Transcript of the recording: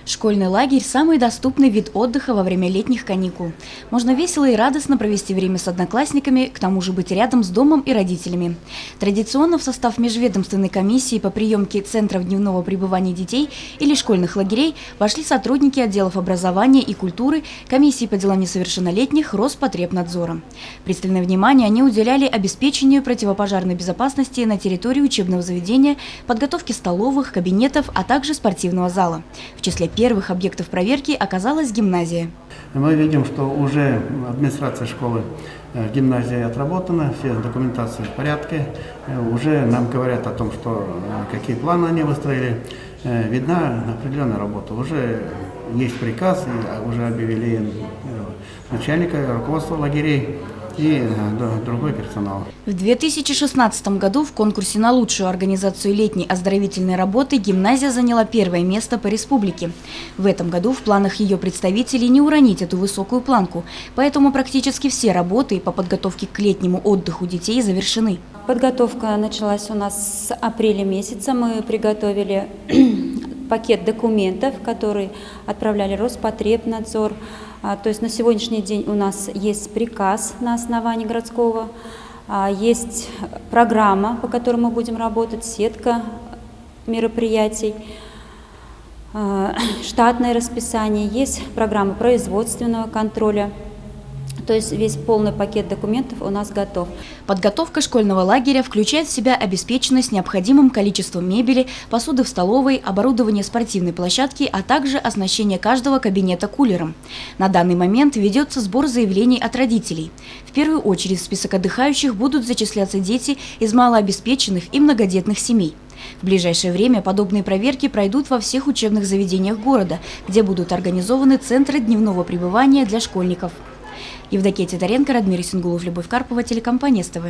Школьный лагерь – самый доступный вид отдыха во время летних каникул. Можно весело и радостно провести время с одноклассниками, к тому же быть рядом с домом и родителями. Традиционно в состав межведомственной комиссии по приемке центров дневного пребывания детей или школьных лагерей вошли сотрудники отделов образования и культуры, комиссии по делам несовершеннолетних, Роспотребнадзора. Пристальное внимание они уделяли обеспечению противопожарной безопасности на территории учебного заведения, подготовке столовых, кабинетов, а также спортивного зала. В числе первых объектов проверки оказалась гимназия. Мы видим, что уже администрация школы гимназии отработана, все документации в порядке. Уже нам говорят о том, что какие планы они выстроили. Видна определенная работа. Уже есть приказ, и уже объявили начальника, руководства лагерей и другой персонал. В 2016 году в конкурсе на лучшую организацию летней оздоровительной работы гимназия заняла первое место по республике. В этом году в планах ее представителей не уронить эту высокую планку, поэтому практически все работы по подготовке к летнему отдыху детей завершены. Подготовка началась у нас с апреля месяца. Мы приготовили пакет документов, который отправляли Роспотребнадзор. То есть на сегодняшний день у нас есть приказ на основании городского, есть программа, по которой мы будем работать, сетка мероприятий, штатное расписание, есть программа производственного контроля. То есть весь полный пакет документов у нас готов. Подготовка школьного лагеря включает в себя обеспеченность необходимым количеством мебели, посуды в столовой, оборудование спортивной площадки, а также оснащение каждого кабинета кулером. На данный момент ведется сбор заявлений от родителей. В первую очередь в список отдыхающих будут зачисляться дети из малообеспеченных и многодетных семей. В ближайшее время подобные проверки пройдут во всех учебных заведениях города, где будут организованы центры дневного пребывания для школьников. Евдокия Титаренко, Радмир Исенгулов, Любовь Карпова, телекомпания СТВ.